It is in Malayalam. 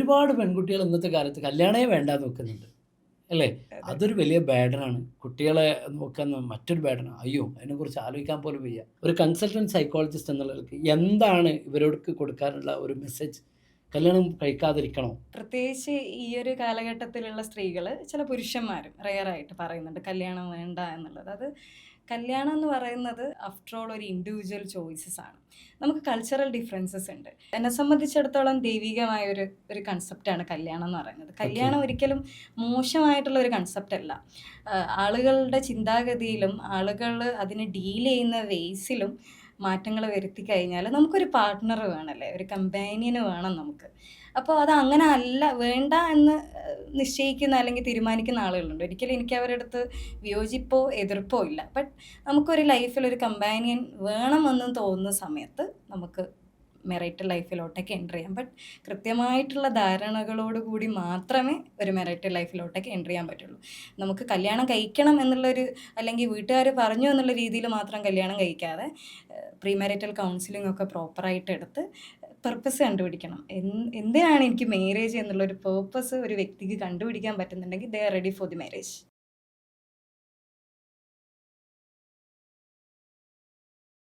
ഒരുപാട് പെൺകുട്ടികൾ ഇന്നത്തെ കാലത്ത് കല്യാണമേ വേണ്ടാന്ന് വെക്കുന്നുണ്ട്. അല്ലേ? അതെ. അതൊരു വലിയ ബർഡനാണ്. കുട്ടികളെ നോക്കുന്ന മറ്റൊരു ബർഡനാണ്. അയ്യോ! അതിനെക്കുറിച്ച് ആലോചിക്കാൻ പോലും വയ്യ. ഒരു കൺസൾട്ടന്റ് സൈക്കോളജിസ്റ്റ് എന്നുള്ള നിലയ്ക്ക് എന്താണ് ഇവരോർക്ക് കൊടുക്കാനുള്ള ഒരു മെസ്സേജ്? കല്യാണം കഴിക്കാതിരിക്കണോ? പ്രത്യേകിച്ച് ഈ ഒരു കാലഘട്ടത്തിലുള്ള സ്ത്രീകള്, ചില പുരുഷന്മാരും റെയറായിട്ട് പറയുന്നുണ്ട് കല്യാണം വേണ്ട എന്നുള്ളത്. അത് കല്യാണം എന്ന് പറയുന്നത് ആഫ്റ്റർ ഓൾ ഒരു ഇൻഡിവിജ്വൽ ചോയ്സസ് ആണ്. നമുക്ക് കൾച്ചറൽ ഡിഫറൻസസ് ഉണ്ട്. എന്നെ സംബന്ധിച്ചിടത്തോളം ദൈവികമായ ഒരു കൺസെപ്റ്റാണ് കല്യാണം എന്ന് പറയുന്നത്. ഓക്കെ. കല്യാണം ഒരിക്കലും മോശമായിട്ടുള്ള ഒരു കൺസെപ്റ്റ് അല്ല. ആളുകളുടെ ചിന്താഗതിയിലും ആളുകൾ അതിനെ ഡീൽ ചെയ്യുന്ന വേസിലും മാറ്റങ്ങൾ വരുത്തി കഴിഞ്ഞാൽ നമുക്കൊരു പാർട്ട്ണർ വേണമല്ലേ, ഒരു കമ്പാനിയന് വേണം നമുക്ക്. അപ്പോൾ അത് അങ്ങനെ അല്ല, വേണ്ട എന്ന് നിശ്ചയിക്കുന്ന അല്ലെങ്കിൽ തീരുമാനിക്കുന്ന ആളുകളുണ്ട്. ഒരിക്കലും എനിക്ക് അവരുടെ അടുത്ത് വിയോജിപ്പോ എതിർപ്പോ ഇല്ല. ബട്ട് നമുക്കൊരു ലൈഫിൽ ഒരു കമ്പാനിയൻ വേണമെന്ന് തോന്നുന്ന സമയത്ത് നമുക്ക് മെറിറ്റൽ ലൈഫിലോട്ടേക്ക് എൻ്റർ ചെയ്യാം. ബട്ട് കൃത്യമായിട്ടുള്ള ധാരണകളോട് കൂടി മാത്രമേ ഒരു മെറിറ്റൽ ലൈഫിലോട്ടേക്ക് എൻ്റർ ചെയ്യാൻ പറ്റുള്ളൂ. നമുക്ക് കല്യാണം കഴിക്കണം എന്നുള്ളൊരു, അല്ലെങ്കിൽ വീട്ടുകാർ പറഞ്ഞു എന്നുള്ള രീതിയിൽ മാത്രം കല്യാണം കഴിക്കാതെ പ്രീ മാരിറ്റൽ കൗൺസിലിംഗ് ഒക്കെ പ്രോപ്പറായിട്ട് എടുത്ത് പർപ്പസ് കണ്ടുപിടിക്കണം. എന്തിനാണ് എനിക്ക് മാരേജ് എന്നുള്ളൊരു പേർപ്പസ് ഒരു വ്യക്തിക്ക് കണ്ടുപിടിക്കാൻ പറ്റുന്നുണ്ടെങ്കിൽ they are ready for the marriage.